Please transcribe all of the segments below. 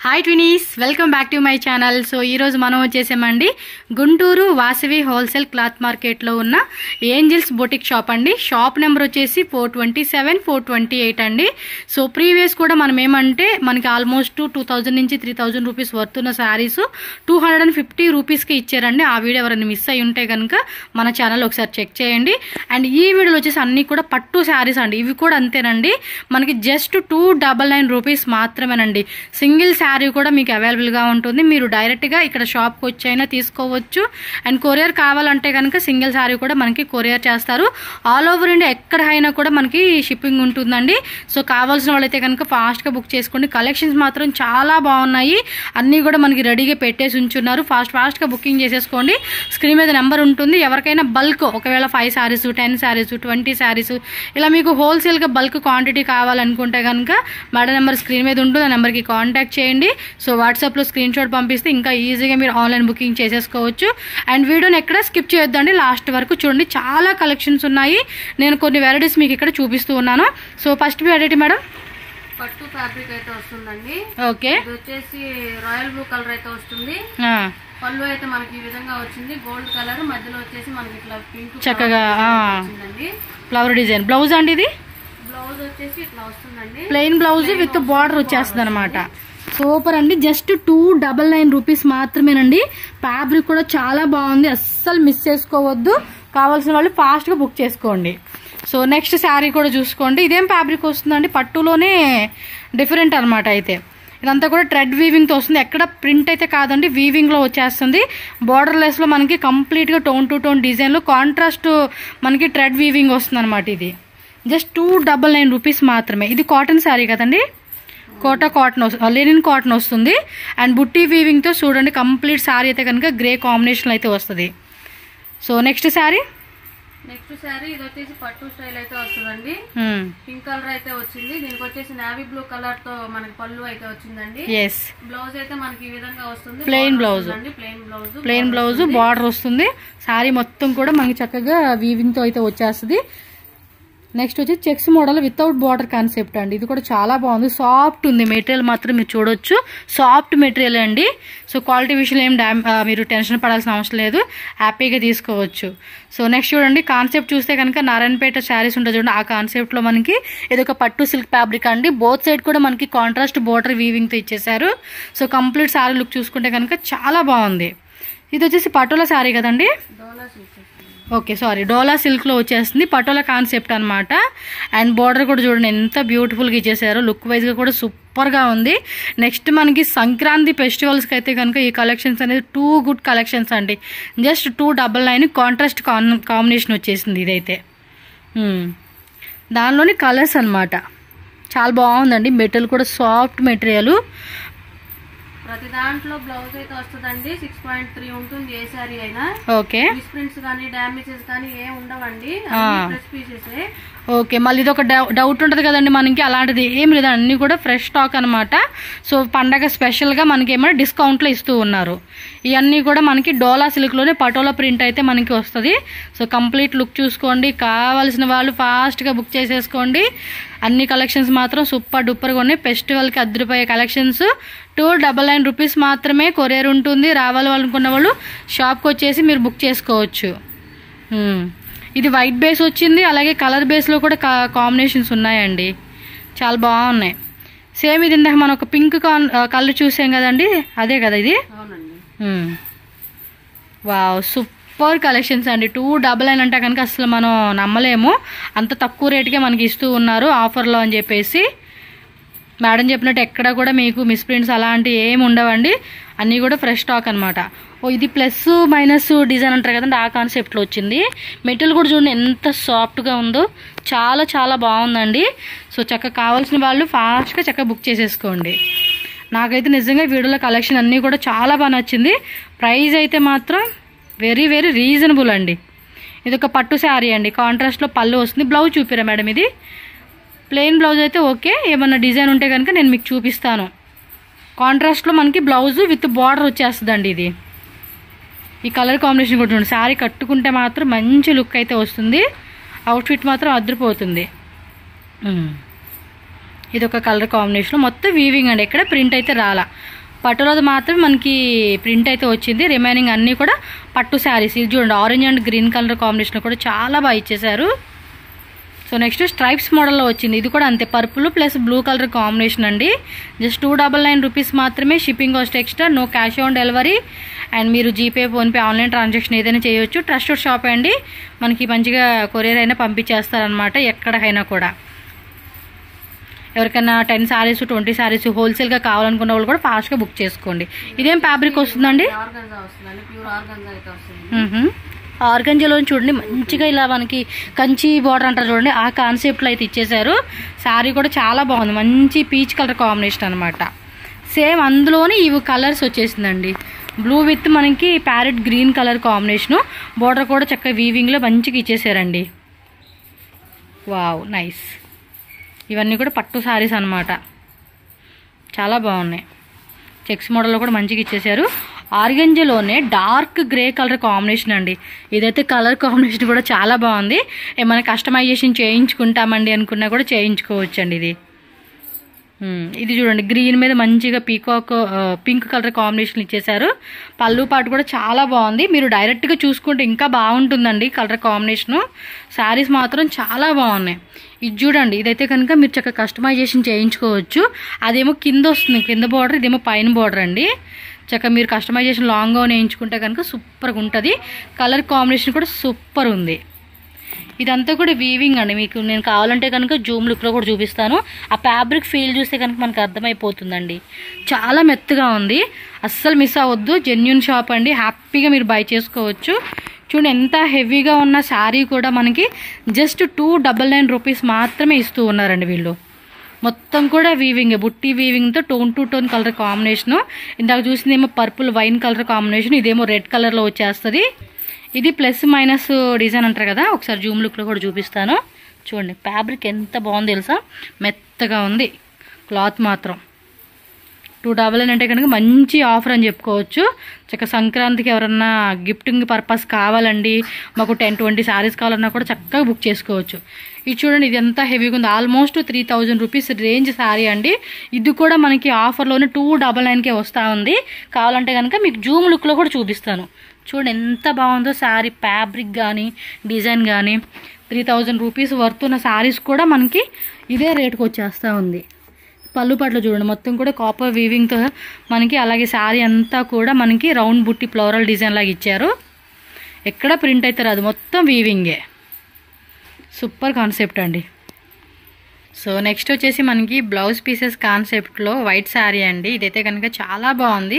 Hi twinnies, welcome back to my channel. So ఈరోజు మనం వచ్చేసామండి గుంటూరు వాసవి హోల్సేల్ క్లాత్ మార్కెట్లో ఉన్న ఏంజల్స్ బొటిక్ షాప్ అండి. షాప్ నెంబర్ వచ్చేసి 427, 428 అండి. సో ప్రీవియస్ కూడా మనం ఏమంటే మనకి ఆల్మోస్ట్ 2000 నుంచి 3000 రూపీస్ వర్త్ ఉన్న శారీస్ 250 రూపీస్కి ఇచ్చారండి. ఆ వీడియో ఎవరైనా మిస్ అయి ఉంటే కనుక మన ఛానల్ ఒకసారి చెక్ చేయండి. అండ్ ఈ వీడియోలో వచ్చేసి అన్ని కూడా పట్టు శారీస్ అండి. ఇవి కూడా అంతేనండి, మనకి జస్ట్ 299 రూపీస్ మాత్రమేనండి. సింగిల్ శారీ కూడా మీకు అవైలబుల్గా ఉంటుంది. మీరు డైరెక్ట్గా ఇక్కడ షాప్కి వచ్చి అయినా తీసుకోవచ్చు. అండ్ కొరియర్ కావాలంటే కనుక సింగిల్ శారీ కూడా మనకి కొరియర్ చేస్తారు. ఆల్ ఓవర్ ఇండియా ఎక్కడైనా కూడా మనకి షిప్పింగ్ ఉంటుందండి. సో కావాల్సిన వాళ్ళైతే కనుక ఫాస్ట్గా బుక్ చేసుకోండి. కలెక్షన్స్ మాత్రం చాలా బాగున్నాయి. అన్నీ కూడా మనకి రెడీగా పెట్టేసి ఉంచున్నారు. ఫాస్ట్గా బుకింగ్ చేసేసుకోండి. స్క్రీన్ మీద నెంబర్ ఉంటుంది. ఎవరికైనా బల్క్ ఒకవేళ 5 శారీస్, 10 శారీస్, 20 శారీస్ ఇలా మీకు హోల్సేల్గా బల్క్ క్వాంటిటీ కావాలనుకుంటే కనుక మేడం నెంబర్ స్క్రీన్ మీద ఉంటుంది. ఆ నెంబర్కి కాంటాక్ట్ చేయండి. సో వాట్సాప్లో స్క్రీన్ షాట్ పంపిస్తే ఇంకా ఈజీగా మీరు ఆన్లైన్ బుకింగ్ చేసేసుకోవచ్చు. అండ్ వీడియోని ఎక్కడ స్కిప్ చేయొద్దండి, లాస్ట్ వరకు చూడండి. చాలా కలెక్షన్స్ ఉన్నాయి. నేను కొన్ని వెరైటీస్ మీకు ఇక్కడ చూపిస్తూ ఉన్నాను. సో ఫస్ట్ వెరైటీ మేడం పట్టు ఫ్యాబ్రిక్ అయితే వస్తుందండి. ఓకే, ఇది వచ్చేసి రాయల్ బ్లూ కలర్ అయితే వస్తుంది. పళ్ళు అయితే మనకి ఈ విధంగా వచ్చింది, గోల్డ్ కలర్, మధ్యలో వచ్చేసి మనకి ఇట్లా పింక్ చక్కగా వచ్చిందండి. ఫ్లవర్ డిజైన్ బ్లౌజ్ అండి. ఇది బ్లౌజ్ వచ్చేసి ఇట్లా వస్తుందండి, ప్లెయిన్ బ్లౌజ్ విత్ బార్డర్ వచ్చేస్తుంది అనమాట. సూపర్ అండి. జస్ట్ 299 రూపీస్ మాత్రమేనండి. ఫ్యాబ్రిక్ కూడా చాలా బాగుంది, అస్సలు మిస్ చేసుకోవద్దు. కావాల్సిన వాళ్ళు ఫాస్ట్గా బుక్ చేసుకోండి. సో నెక్స్ట్ శారీ కూడా చూసుకోండి. ఇదేం ఫ్యాబ్రిక్ వస్తుందండి, పట్టులోనే డిఫరెంట్ అనమాట. అయితే ఇదంతా కూడా థ్రెడ్ వీవింగ్తో వస్తుంది. ఎక్కడ ప్రింట్ అయితే కాదండి, వీవింగ్లో వచ్చేస్తుంది. బార్డర్ లెస్లో మనకి కంప్లీట్గా టోన్ టు టోన్ డిజైన్లో కాంట్రాస్ట్ మనకి థ్రెడ్ వీవింగ్ వస్తుంది అనమాట. ఇది జస్ట్ 299 రూపీస్ మాత్రమే. ఇది కాటన్ శారీ కదండి, కాటన్ లెనిన్ కాటన్ వస్తుంది. అండ్ బుట్టి వీవింగ్తో చూడండి, కంప్లీట్ శారీ అయితే కనుక గ్రే కాంబినేషన్ అయితే వస్తుంది. సో నెక్స్ట్ శారీ ఇది వచ్చేసి పట్టు స్టైల్ అయితే వస్తుందండి. పింక్ కలర్ అయితే వచ్చింది. దీనికి వచ్చేసి నావీ బ్లూ కలర్ తో మనకి పళ్ళు అయితే వచ్చిందండి. బ్లౌజ్ అయితే మనకి ఈ విధంగా వస్తుంది, ప్లెయిన్ బ్లౌజ్ బార్డర్ వస్తుంది. శారీ మొత్తం కూడా మనకి చక్కగా వీవింగ్ తో అయితే వచ్చేస్తుంది. నెక్స్ట్ వచ్చి checks model without border concept అండి. ఇది కూడా చాలా బాగుంది, సాఫ్ట్ ఉంది. మెటీరియల్ మాత్రం మీరు చూడొచ్చు, సాఫ్ట్ మెటీరియల్ అండి. సో క్వాలిటీ విషయంలో ఏం మీరు టెన్షన్ పడాల్సిన అవసరం లేదు, హ్యాపీగా తీసుకోవచ్చు. సో నెక్స్ట్ చూడండి, కాన్సెప్ట్ చూస్తే కనుక నారాయణపేట శారీస్ ఉంటుంది చూడండి, ఆ కాన్సెప్ట్లో మనకి ఇది ఒక పట్టు సిల్క్ ఫ్యాబ్రిక్ అండి. బోత్ సైడ్ కూడా మనకి కాంట్రాస్ట్ బార్డర్ వీవింగ్తో ఇచ్చేసారు. సో కంప్లీట్ శారీ లుక్ చూసుకుంటే కనుక చాలా బాగుంది. ఇది వచ్చేసి పటోలా శారీ కదండి, ఓకే సారీ, డోలా సిల్క్లో వచ్చేస్తుంది. పటోలా కాన్సెప్ట్ అనమాట. అండ్ బార్డర్ కూడా చూడండి ఎంత బ్యూటిఫుల్గా ఇచ్చేసారు. లుక్ వైజ్గా కూడా సూపర్గా ఉంది. నెక్స్ట్ మనకి సంక్రాంతి ఫెస్టివల్స్కి అయితే కనుక ఈ కలెక్షన్స్ అనేది 2 గుడ్ కలెక్షన్స్ అండి. జస్ట్ 299 కాంట్రాస్ట్ కాంబినేషన్ వచ్చేసింది. ఇదైతే దానిలోని కలర్స్ అనమాట. చాలా బాగుందండి. మెటీరియల్ కూడా సాఫ్ట్ మెటీరియల్. ప్రతి దాంట్లో బ్లౌజ్ అయితే వస్తుందండి. 6.3 ఉంటుంది ఏ శారీ అయినా. ఓకే, మిస్ప్రింట్స్ కానీ డ్యామేజెస్ కానీ ఏం ఉండవండి, ఫ్రెష్ పీసెస్. ఓకే, మళ్ళీ ఇది ఒక డౌట్ ఉంటుంది కదండి మనకి, అలాంటిది ఏం లేదు, అన్నీ కూడా ఫ్రెష్ స్టాక్ అనమాట. సో పండగ స్పెషల్గా మనకి ఏమైనా డిస్కౌంట్లో ఇస్తూ ఉన్నారు. ఇవన్నీ కూడా మనకి డోలా సిల్క్లోనే పటోలా ప్రింట్ అయితే మనకి వస్తుంది. సో కంప్లీట్ లుక్ చూసుకోండి. కావాల్సిన వాళ్ళు ఫాస్ట్గా బుక్ చేసేసుకోండి. అన్ని కలెక్షన్స్ మాత్రం సూపర్ డూపర్గా ఉన్నాయి. ఫెస్టివల్కి అద్దరిపోయే కలెక్షన్స్. 299 రూపీస్ మాత్రమే. కొరియర్ ఉంటుంది. రావాలనుకున్న వాళ్ళు షాప్కి వచ్చేసి మీరు బుక్ చేసుకోవచ్చు. ఇది వైట్ బేస్ వచ్చింది, అలాగే కలర్ బేస్లో కూడా కాంబినేషన్స్ ఉన్నాయండి, చాలా బాగున్నాయి. సేమ్ ఇది ఇందాక మనం ఒక పింక్ కలర్ చూసాం కదండి, అదే కదా ఇది. వావ్, సూపర్ కలెక్షన్స్ అండి. 299 అంటే కనుక అసలు మనం నమ్మలేము, అంత తక్కువ రేటుకే మనకి ఇస్తూ ఉన్నారు ఆఫర్లో అని చెప్పేసి. మేడం చెప్పినట్టు ఎక్కడ కూడా మీకు మిస్ప్రింట్స్ అలాంటివి ఏమి ఉండవండి, అన్నీ కూడా ఫ్రెష్ స్టాక్ అనమాట. ఇది ప్లస్ మైనస్ డిజైన్ అంటారు కదండి, ఆ కాన్సెప్ట్లో వచ్చింది. మెటీరియల్ కూడా చూడండి ఎంత సాఫ్ట్గా ఉందో, చాలా చాలా బాగుందండి. సో చక్కగా కావాల్సిన వాళ్ళు ఫాస్ట్గా చక్కగా బుక్ చేసేసుకోండి. నాకైతే నిజంగా వీడియోలో కలెక్షన్ అన్నీ కూడా చాలా బాగా నచ్చింది. ప్రైస్ అయితే మాత్రం వెరీ వెరీ రీజనబుల్ అండి. ఇది ఒక పట్టు శారీ అండి, కాంట్రాస్ట్లో పళ్ళు వస్తుంది. బ్లౌజ్ చూపిరా మేడం, ఇది ప్లెయిన్ బ్లౌజ్ అయితే ఓకే. ఏమన్నా డిజైన్ ఉంటే కనుక నేను మీకు చూపిస్తాను. కాంట్రాస్ట్లో మనకి బ్లౌజ్ విత్ బార్డర్ వచ్చేస్తుందండి. ఇది ఈ కలర్ కాంబినేషన్ కూడా చూడండి. శారీ కట్టుకుంటే మాత్రం మంచి లుక్ అయితే వస్తుంది. అవుట్ఫిట్ మాత్రం అదిరిపోతుంది. ఇది ఒక కలర్ కాంబినేషన్, మొత్తం వీవింగ్ అండి, ఎక్కడ ప్రింట్ అయితే రాలా. పట్టులోది మాత్రం మనకి ప్రింట్ అయితే వచ్చింది, రిమైనింగ్ అన్నీ కూడా పట్టు శారీస్. ఇది చూడండి orange and green colour combination కూడా చాలా బాగా ఇచ్చేసారు. సో నెక్స్ట్ స్ట్రైప్స్ మోడల్లో వచ్చింది, ఇది కూడా అంతే, purple plus blue colour combination అండి. జస్ట్ 299 రూపీస్ మాత్రమే, shipping cost extra, no cash on delivery. And మీరు జీపే, ఫోన్పే, ఆన్లైన్ ట్రాన్సాక్షన్ ఏదైనా చేయొచ్చు. ట్రస్టెడ్ షాప్ అండి, మనకి మంచిగా కొరియర్ అయినా పంపించేస్తారనమాట ఎక్కడికైనా కూడా. ఎవరికైనా 10 సారీస్ 20 సారీస్ హోల్సేల్గా కావాలనుకున్న వాళ్ళు కూడా ఫాస్ట్గా బుక్ చేసుకోండి. ఇదేం ఫ్యాబ్రిక్ వస్తుందండి? ఆర్గంజాలో చూడండి మంచిగా ఇలా మనకి కంచి బార్డర్ అంటారు చూడండి, ఆ కాన్సెప్ట్లో అయితే ఇచ్చేసారు. శారీ కూడా చాలా బాగుంది, మంచి పీచ్ కలర్ కాంబినేషన్ అనమాట. సేమ్ అందులోనే ఇవి కలర్స్ వచ్చేసిందండి, బ్లూ విత్ మనకి parrot green colour combination. Border కూడా చక్కగా వీవింగ్లో మంచిగా ఇచ్చేసారండి. Wow nice. ఇవన్నీ కూడా పట్టు శారీస్ అనమాట, చాలా బాగున్నాయి. చెక్స్ మోడల్లో కూడా మంచిగా ఇచ్చేసారు. ఆర్గంజాలోనే డార్క్ గ్రే కలర్ కాంబినేషన్ అండి, ఇదైతే కలర్ కాంబినేషన్ కూడా చాలా బాగుంది. ఏమైనా కస్టమైజేషన్ చేయించుకుంటామండి అనుకున్నా కూడా చేయించుకోవచ్చు అండి. ఇది చూడండి గ్రీన్ మీద మంచిగా పీకాక్ పింక్ కలర్ కాంబినేషన్ ఇచ్చేసారు. పళ్ళు పాటు కూడా చాలా బాగుంది, మీరు డైరెక్ట్గా చూసుకుంటే ఇంకా బాగుంటుందండి కలర్ కాంబినేషను. శారీస్ మాత్రం చాలా బాగున్నాయి. ఇది చూడండి, ఇదైతే కనుక మీరు చక్కగా కస్టమైజేషన్ చేయించుకోవచ్చు. అదేమో కింద వస్తుంది, కింద బార్డర్, ఇదేమో పైన బార్డర్ అండి. చక్కగా మీరు కస్టమైజేషన్ లాంగ్ గౌన్ వేయించుకుంటే కనుక సూపర్గా ఉంటుంది. కలర్ కాంబినేషన్ కూడా సూపర్ ఉంది. ఇదంతా కూడా వీవింగ్ అండి, మీకు నేను కావాలంటే కనుక జూమ్ లుక్లో కూడా చూపిస్తాను. ఆ ఫ్యాబ్రిక్ ఫీల్ చూస్తే కనుక మనకు అర్థమైపోతుందండి, చాలా మెత్తగా ఉంది. అస్సలు మిస్ అవ్వద్దు, జెన్యూన్ షాప్ అండి, హ్యాపీగా మీరు బై చేసుకోవచ్చు. చూడండి ఎంత హెవీగా ఉన్న శారీ కూడా మనకి జస్ట్ 299 రూపీస్ మాత్రమే ఇస్తూ ఉన్నారండి వీళ్ళు. మొత్తం కూడా వీవింగ్, బుట్టి వీవింగ్తో tone to tone colour combination. ఇందాక చూసిందేమో పర్పుల్ వైన్ కలర్ కాంబినేషన్, ఇదేమో రెడ్ కలర్లో వచ్చేస్తుంది. ఇది ప్లస్ మైనస్ డిజైన్ అంటారు కదా, ఒకసారి జూమ్ లుక్లో కూడా చూపిస్తాను. చూడండి ఫ్యాబ్రిక్ ఎంత బాగుంది తెలుసా, మెత్తగా ఉంది. క్లాత్ మాత్రం 299 అంటే కనుక మంచి ఆఫర్ అని చెప్పుకోవచ్చు. చక్కగా సంక్రాంతికి ఎవరన్నా గిఫ్టింగ్ పర్పస్ కావాలండి, మాకు 10-20 శారీస్ కావాలన్నా కూడా చక్కగా బుక్ చేసుకోవచ్చు. ఇది చూడండి, ఇది ఎంత హెవీగా ఉంది, ఆల్మోస్ట్ 3000 రూపీస్ రేంజ్ శారీ అండి. ఇది కూడా మనకి ఆఫర్లోనే 299కే వస్తూ ఉంది. కావాలంటే కనుక మీకు జూమ్ లుక్లో కూడా చూపిస్తాను. చూడండి ఎంత బాగుందో శారీ, ఫ్యాబ్రిక్ కానీ డిజైన్ కానీ. 3000 రూపీస్ వర్త్ ఉన్న శారీస్ కూడా మనకి ఇదే రేటుకి వచ్చేస్తూ ఉంది. పళ్ళు పట్ల చూడండి మొత్తం కూడా కాపర్ వీవింగ్తో మనకి, అలాగే శారీ అంతా కూడా మనకి రౌండ్ బుట్టి ఫ్లోరల్ డిజైన్ లాగా ఇచ్చారు. ఎక్కడ ప్రింట్ అయితే రాదు, మొత్తం వీవింగే. సూపర్ కాన్సెప్ట్ అండి. సో నెక్స్ట్ వచ్చేసి మనకి బ్లౌజ్ పీసెస్ కాన్సెప్ట్లో వైట్ శారీ అండి. ఇదైతే కనుక చాలా బాగుంది.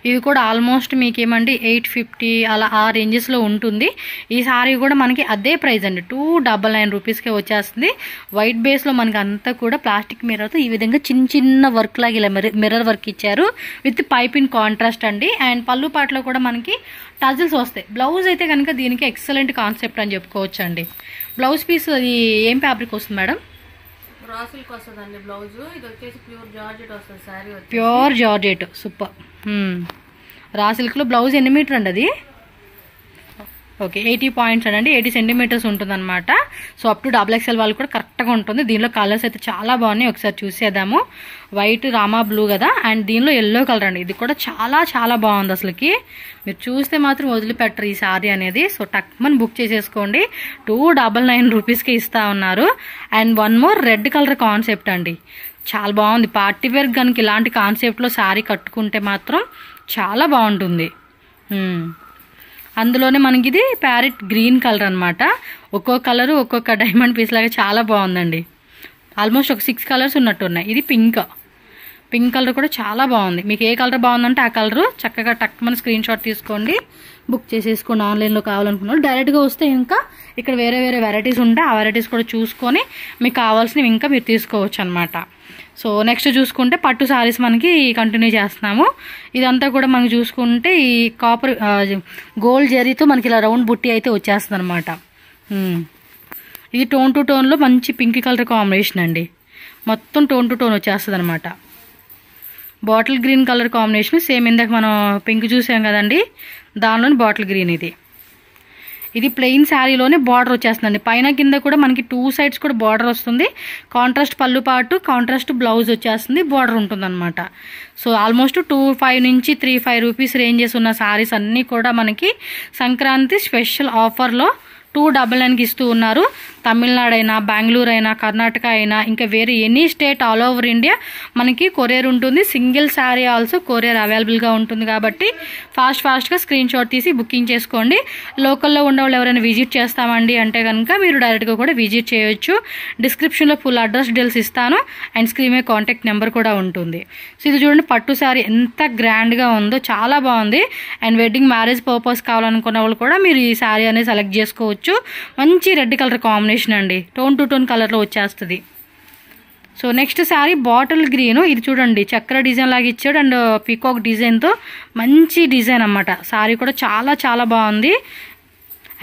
ఇది కూడా ఆల్మోస్ట్ మీకేమండి 850 అలా ఆ రేంజెస్లో ఉంటుంది. ఈ శారీ కూడా మనకి అదే ప్రైస్ అండి, 299 రూపీస్కే వచ్చేస్తుంది. వైట్ బేస్లో మనకి అంతా కూడా ప్లాస్టిక్ మిర్రర్తో ఈ విధంగా చిన్న చిన్న వర్క్ లాగా ఇలా మిర్రర్ వర్క్ ఇచ్చారు విత్ పైపింగ్ కాంట్రాస్ట్ అండి. అండ్ పళ్ళు పాటలో కూడా మనకి టజిల్స్ వస్తాయి. బ్లౌజ్ అయితే కనుక దీనికి ఎక్సలెంట్ కాన్సెప్ట్ అని చెప్పుకోవచ్చు అండి. బ్లౌజ్ పీస్ అది ఏం ఫ్యాబ్రిక్ వస్తుంది మేడం? రా సిల్క్ వస్తుందండి బ్లౌజ్. ఇది వచ్చేసి ప్యూర్ జార్జెట్ వస్తుంది శారీ, ప్యూర్ జార్జెట్. సూపర్. రా సిల్క్లో బ్లౌజ్ ఎన్ని మీటర్ అండి అది? ఓకే 80 పాయింట్స్ అండి, 80 సెంటీమీటర్స్ ఉంటుంది అనమాట. సో అప్ టు XXL వాళ్ళు కూడా కరెక్ట్గా ఉంటుంది. దీనిలో కలర్స్ అయితే చాలా బాగున్నాయి, ఒకసారి చూసేద్దాము. వైట్ రామా బ్లూ కదా, అండ్ దీనిలో ఎల్లో కలర్ అండి. ఇది కూడా చాలా చాలా బాగుంది అసలుకి, మీరు చూస్తే మాత్రం వదిలిపెట్టరు ఈ శారీ అనేది. సో టక్మని బుక్ చేసేసుకోండి, 299 రూపీస్కి ఇస్తా ఉన్నారు. And one more red colour concept అండి, చాలా బాగుంది. పార్టీ వేర్ కనుక ఇలాంటి కాన్సెప్ట్లో శారీ కట్టుకుంటే మాత్రం చాలా బాగుంటుంది. అందులోనే మనకి ఇది ప్యారెట్ గ్రీన్ కలర్ అనమాట. ఒక్కో కలరు ఒక్కొక్క డైమండ్ పీస్ లాగా చాలా బాగుందండి. ఆల్మోస్ట్ ఒక 6 కలర్స్ ఉన్నట్టున్నాయి. ఇది పింక్ కలర్ కూడా చాలా బాగుంది. మీకు ఏ కలర్ బాగుందంటే ఆ కలరు చక్కగా టక్మని స్క్రీన్ షాట్ తీసుకోండి, బుక్ చేసేసుకోండి. ఆన్లైన్లో కావాలనుకున్నాను డైరెక్ట్గా వస్తే ఇంకా ఇక్కడ వేరే వేరే వెరైటీస్ ఉంటాయి, ఆ వెరైటీస్ కూడా చూసుకొని మీకు కావాల్సినవి ఇంకా మీరు తీసుకోవచ్చు అనమాట. సో నెక్స్ట్ చూసుకుంటే పట్టు శారీస్ మనకి కంటిన్యూ చేస్తున్నాము. ఇదంతా కూడా మనకి చూసుకుంటే ఈ కాపర్ గోల్డ్ జరీతో మనకి ఇలా రౌండ్ బుట్టి అయితే వచ్చేస్తుంది అనమాట. ఇది టోన్ టు టోన్లో మంచి పింక్ కలర్ కాంబినేషన్ అండి, మొత్తం టోన్ టు టోన్ వచ్చేస్తుంది అనమాట. Bottle green colour combination, same ఇందాక మనం పింక్ చూసాం కదండి, దానిలోని బాటిల్ గ్రీన్. ఇది ఇది ప్లెయిన్ శారీలోనే బార్డర్ వచ్చేస్తుందండి. పైన కింద కూడా మనకి 2 sides కూడా బార్డర్ వస్తుంది. కాంట్రాస్ట్ పళ్ళు పాటు కాంట్రాస్ట్ బ్లౌజ్ వచ్చేస్తుంది, బార్డర్ ఉంటుందన్నమాట. సో ఆల్మోస్ట్ 25 నుంచి 35 రూపీస్ రేంజెస్ ఉన్న శారీస్ అన్నీ కూడా మనకి సంక్రాంతి స్పెషల్ ఆఫర్లో 299కి ఇస్తూ ఉన్నారు. తమిళనాడు అయినా, బెంగళూరు అయినా, కర్ణాటక అయినా, ఇంకా వేరే any state all over India మనకి కొరియర్ ఉంటుంది. సింగిల్ శారీ ఆల్సో కొరియర్ అవైలబుల్గా ఉంటుంది. కాబట్టి ఫాస్ట్గా స్క్రీన్ షాట్ తీసి బుకింగ్ చేసుకోండి. లోకల్లో ఉండేవాళ్ళు ఎవరైనా విజిట్ చేస్తామండి అంటే కనుక మీరు డైరెక్ట్గా కూడా విజిట్ చేయొచ్చు. డిస్క్రిప్షన్లో ఫుల్ అడ్రస్ డీటెయిల్స్ ఇస్తాను అండ్ స్క్రీన్ మీద కాంటాక్ట్ నెంబర్ కూడా ఉంటుంది. సో ఇది చూడండి, పట్టు శారీ ఎంత గ్రాండ్గా ఉందో, చాలా బాగుంది. అండ్ వెడ్డింగ్ మ్యారేజ్ పర్పస్ కావాలనుకున్న వాళ్ళు కూడా మీరు ఈ శారీ అనేది సెలెక్ట్ చేసుకోవచ్చు. మంచి రెడ్ కలర్ కాంబినేషన్ అండి, టోన్ టు టోన్ కలర్లో వచ్చేస్తుంది. So next sari bottle green. ఇది చూడండి, చక్ర డిజైన్ లాగా ఇచ్చాడు అండ్ పీకాక్ డిజైన్తో మంచి డిజైన్ అన్నమాట. శారీ కూడా చాలా చాలా బాగుంది.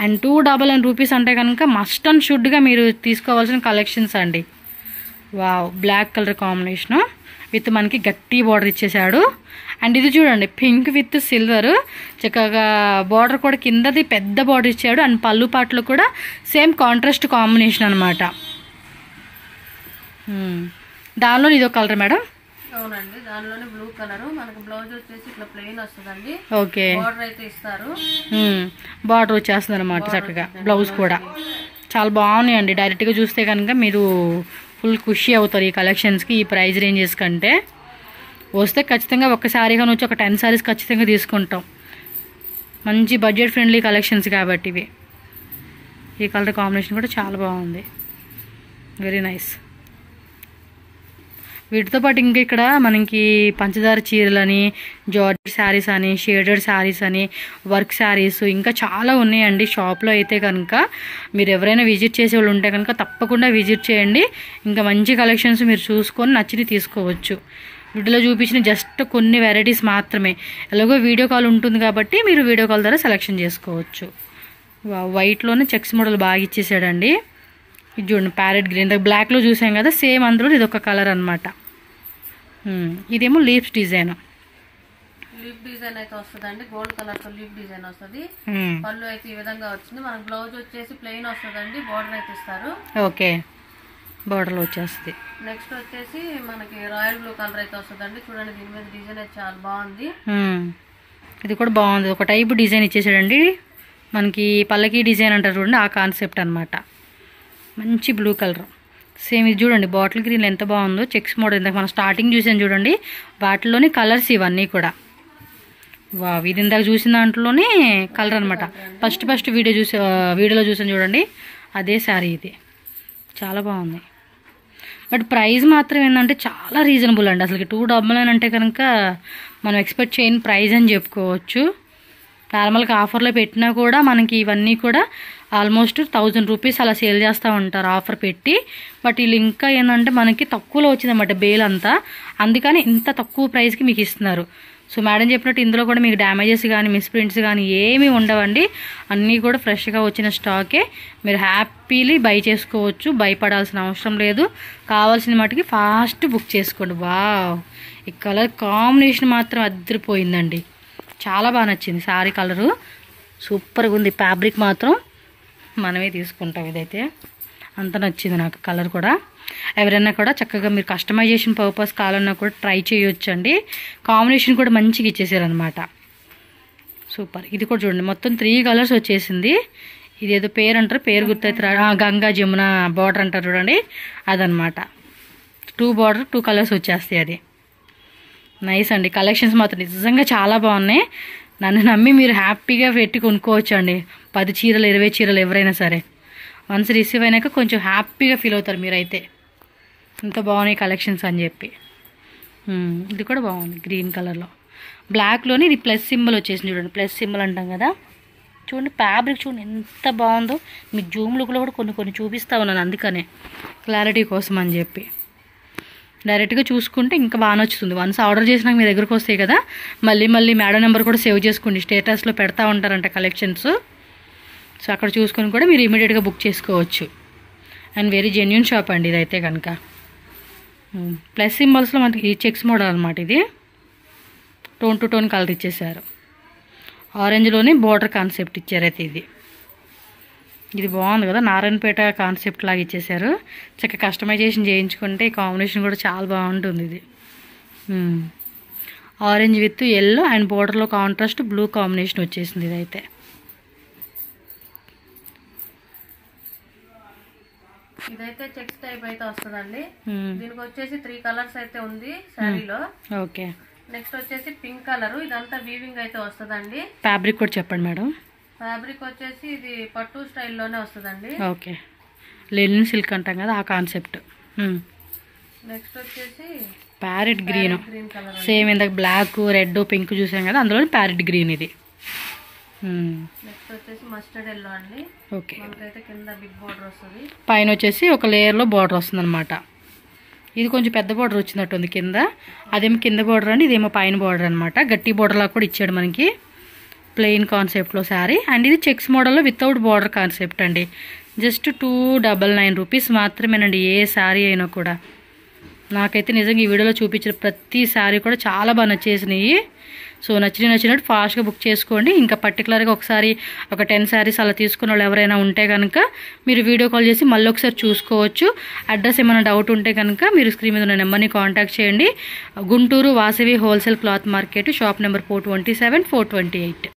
అండ్ 299 రూపీస్ అంటే కనుక మస్ట్ అండ్ షుడ్గా మీరు తీసుకోవాల్సిన కలెక్షన్స్ అండి. Wow, black colour combination with మనకి గట్టి బార్డర్ ఇచ్చేసాడు. అండ్ ఇది చూడండి, పింక్ విత్ సిల్వర్, చక్కగా బార్డర్ కూడా కిందది పెద్ద బార్డర్ ఇచ్చాడు. అండ్ పళ్ళు పాటలు కూడా సేమ్ కాంట్రాస్ట్ కాంబినేషన్ అనమాట. దానిలో ఇదో కలర్ మేడం. అవునండి, దానిలోనే బ్లూ కలర్. మనకి బ్లౌజ్ వచ్చేసి ఇట్లా ప్లెయిన్ వస్తుందండి. ఓకే, బార్డర్ అయితే ఇస్తారు, బార్డర్ వచ్చేస్తుంది అనమాట. చక్కగా బ్లౌజ్ కూడా చాలా బాగున్నాయండి. డైరెక్ట్గా చూస్తే కనుక మీరు ఫుల్ ఖుషి అవుతారు ఈ కలెక్షన్స్కి. ఈ ప్రైస్ రేంజెస్ కంటే వస్తే ఖచ్చితంగా ఒక్క శారీ కానీ వచ్చి ఒక 10 శారీస్ ఖచ్చితంగా తీసుకుంటాం. మంచి బడ్జెట్ ఫ్రెండ్లీ కలెక్షన్స్ కాబట్టి ఇవి. ఈ కలర్ కాంబినేషన్ కూడా చాలా బాగుంది, వెరీ నైస్. వీటితో పాటు ఇంకా ఇక్కడ మనకి పంచదార చీరలని, జార్జెట్ శారీస్ అని, షేడెడ్ శారీస్ అని, వర్క్ శారీస్ ఇంకా చాలా ఉన్నాయండి షాప్లో. అయితే కనుక మీరు ఎవరైనా విజిట్ చేసే వాళ్ళు ఉంటే కనుక తప్పకుండా విజిట్ చేయండి. ఇంకా మంచి కలెక్షన్స్ మీరు చూసుకొని నచ్చిని తీసుకోవచ్చు. వీడియోలో చూపించిన జస్ట్ కొన్ని వెరైటీస్ మాత్రమే. ఎలాగో వీడియో కాల్ ఉంటుంది కాబట్టి మీరు వీడియో కాల్ ద్వారా సెలెక్షన్ చేసుకోవచ్చు. వైట్లోనే చెక్స్ మోడల్ బాగా ఇచ్చేసాడండి. ఇది చూడండి, ప్యారెట్ గ్రీన్, బ్లాక్లో చూసాం కదా, సేమ్ అందులో ఇది ఒక కలర్ అనమాట. ఇదేమో లీఫ్స్ డిజైన్. లీఫ్ డిజైన్ అయితే వస్తుందండి, గోల్డ్ కలర్ తో లీఫ్ డిజైన్ వస్తుంది. పళ్ళు అయితే ఈ విధంగా వచ్చింది. మనకి బ్లౌజ్ వచ్చేసి ప్లెయిన్ వస్తుందండి, బార్డర్ అయితే ఇస్తారు. ఓకే, బార్డర్లో వచ్చేస్తుంది. నెక్స్ట్ వచ్చేసి మనకి రాయల్ బ్లూ కలర్ అయితే వస్తుందండి. చూడండి, దీని మీద డిజైన్ అయితే చాలా బాగుంది. ఇది కూడా బాగుంది, ఒక టైప్ డిజైన్ ఇచ్చేసాడండి. మనకి పల్లకి డిజైన్ అంటారు చూడండి, ఆ కాన్సెప్ట్ అనమాట. మంచి బ్లూ కలర్. సేమ్ ఇది చూడండి, బాటిల్ గ్రీన్ ఎంత బాగుందో, చెక్స్ మోడల్. ఇందాక మనం స్టార్టింగ్ చూసాను చూడండి, వాటిలోని కలర్స్ ఇవన్నీ కూడా. వావ్, ఇది ఇందాక చూసిన దాంట్లోనే కలర్ అనమాట. ఫస్ట్ వీడియోలో చూసాను చూడండి, అదే శారీ ఇది. చాలా బాగుంది. బట్ ప్రైస్ మాత్రం ఏంటంటే చాలా రీజనబుల్ అండి. అసలు 299 అంటే కనుక మనం ఎక్స్పెక్ట్ చేయని ప్రైస్ అని చెప్పుకోవచ్చు. నార్మల్గా ఆఫర్లో పెట్టినా కూడా మనకి ఇవన్నీ కూడా ఆల్మోస్ట్ 1000 రూపీస్ అలా సేల్ చేస్తూ ఉంటారు ఆఫర్ పెట్టి. బట్ వీళ్ళు ఇంకా ఏంటంటే మనకి తక్కువలో వచ్చిందన్నమాట బేల్ అంతా, అందుకని ఇంత తక్కువ ప్రైస్కి మీకు ఇస్తున్నారు. సో మేడం చెప్పినట్టు ఇందులో కూడా మీకు డ్యామేజెస్ కానీ మిస్ప్రింట్స్ కానీ ఏమీ ఉండవండి. అన్నీ కూడా ఫ్రెష్గా వచ్చిన స్టాకే. మీరు హ్యాపీలీ బై చేసుకోవచ్చు, భయపడాల్సిన అవసరం లేదు. కావాల్సిన మటుకి ఫాస్ట్ బుక్ చేసుకోండి. వావ్, ఈ కలర్ కాంబినేషన్ మాత్రం అదిరిపోయిందండి, చాలా బాగా నచ్చింది. శారీ కలరు సూపర్గా ఉంది. ఫ్యాబ్రిక్ మాత్రం మనమే తీసుకుంటాం. ఇదైతే అంత నచ్చింది నాకు కలర్ కూడా. ఎవరైనా కూడా చక్కగా మీరు కస్టమైజేషన్ పర్పస్ కావాలన్నా కూడా ట్రై చేయొచ్చండి. కాంబినేషన్ కూడా మంచిగా ఇచ్చేసారనమాట, సూపర్. ఇది కూడా చూడండి, మొత్తం 3 కలర్స్ వచ్చేసింది. ఇదేదో పేరు అంటారు, పేరు గుర్తయితే గంగా జమున బార్డర్ అంటారు చూడండి, అదనమాట. 2 బార్డర్ 2 కలర్స్ వచ్చేస్తాయి. అది నైస్ అండి. కలెక్షన్స్ మాత్రం నిజంగా చాలా బాగున్నాయి. నన్ను నమ్మి మీరు హ్యాపీగా పెట్టి కొనుక్కోవచ్చు అండి. 10 చీరలు 20 చీరలు ఎవరైనా సరే వన్స్ రిసీవ్ అయినాక కొంచెం హ్యాపీగా ఫీల్ అవుతారు మీరైతే, ఇంత బాగున్నాయి కలెక్షన్స్ అని చెప్పి. ఇది కూడా బాగుంది గ్రీన్ కలర్లో. బ్లాక్లోని ఇది ప్లస్ సింబల్ వచ్చేసింది చూడండి, ప్లస్ సింబల్ అంటాం కదా. చూడండి ఫ్యాబ్రిక్ చూడండి ఎంత బాగుందో. మీకు జూమ్ లుక్లో కూడా కొన్ని చూపిస్తూ ఉన్నాను, అందుకనే క్లారిటీ కోసం అని చెప్పి. డైరెక్ట్గా చూసుకుంటే ఇంకా బాగా నచ్చుతుంది. వన్స్ ఆర్డర్ చేసినాక మీ దగ్గరకు వస్తాయి కదా, మళ్ళీ మేడం నెంబర్ కూడా సేవ్ చేసుకోండి, స్టేటస్లో పెడతా ఉంటారంట కలెక్షన్స్. సో అక్కడ చూసుకొని కూడా మీరు ఇమీడియట్గా బుక్ చేసుకోవచ్చు. అండ్ వెరీ జెన్యూన్ షాప్ అండి ఇదైతే కనుక. ప్లస్ సింబల్స్లో మనకి చెక్స్ మోడల్ అనమాట. ఇది టోన్ టు టోన్ కలర్ ఇచ్చేసారు. ఆరెంజ్లోనే బార్డర్ కాన్సెప్ట్ ఇచ్చారు అయితే ఇది. ఇది బాగుంది కదా, నారాయణపేట కాన్సెప్ట్ లాగా ఇచ్చేసారు. చక్కగా కస్టమైజేషన్ చేయించుకుంటే కాంబినేషన్ కూడా చాలా బాగుంటుంది. ఇది ఆరెంజ్ విత్ ఎల్లో అండ్ బోర్డర్లో కాంట్రాస్ట్ బ్లూ కాంబినేషన్ వచ్చేసింది. ఇదైతే ఇదైతే చెక్స్ టైప్ అయితే వస్తుందండి. దీనికి వచ్చేసి 3 కలర్స్ అయితే ఉంది శారీలో. ఓకే. నెక్స్ట్ వచ్చేసి పింక్ కలర్, ఇదంతా వీవింగ్ అయితే వస్తుందండి. ఫ్యాబ్రిక్ కూడా చెప్పండి మేడం. ఫ్యాబ్రిక్ వచ్చేసి ఇది పట్టు స్టైల్లోనే వస్తుందండి. ఓకే, లెనిన్ సిల్క్ అంటాం కదా ఆ కాన్సెప్ట్. నెక్స్ట్ వచ్చేసి ప్యారెట్ గ్రీన్ కలర్, సేమ్ ఇందాక బ్లాక్ రెడ్ పింక్ చూసాం కదా, అందులో ప్యారెట్ గ్రీన్ ఇది. నెక్స్ట్ వచ్చేసి మస్టర్డ్ ఎల్లో అండి. ఓకే, మనకైతే కింద బిగ్ బోర్డర్ వస్తుంది, పైన వచ్చేసి ఒక లేయర్లో బార్డర్ వస్తుంది అనమాట. ఇది కొంచెం పెద్ద బార్డర్ వచ్చినట్టుంది కింద, అదేమో కింద బార్డర్ అండి, ఇదేమో పైన బార్డర్ అనమాట. గట్టి బార్డర్ లాగా కూడా ఇచ్చాడు మనకి, ప్లెయిన్ కాన్సెప్ట్లో శారీ. అండ్ ఇది చెక్స్ మోడల్లో వితౌట్ బార్డర్ కాన్సెప్ట్ అండి. జస్ట్ 299 రూపీస్ మాత్రమేనండి ఏ శారీ అయినా కూడా. నాకైతే నిజంగా ఈ వీడియోలో చూపించిన ప్రతి శారీ కూడా చాలా బాగా నచ్చేసినాయి. సో నచ్చినట్టు ఫాస్ట్గా బుక్ చేసుకోండి. ఇంకా పర్టికులర్గా ఒకసారి ఒక 10 శారీస్ అలా తీసుకున్న వాళ్ళు ఎవరైనా ఉంటే కనుక మీరు వీడియో కాల్ చేసి మళ్ళీ ఒకసారి చూసుకోవచ్చు. అడ్రస్ ఏమైనా డౌట్ ఉంటే కనుక మీరు స్క్రీన్ మీద ఉన్న నెంబర్ని కాంటాక్ట్ చేయండి. Guntur Vasavi wholesale cloth market, shop number 427, 428.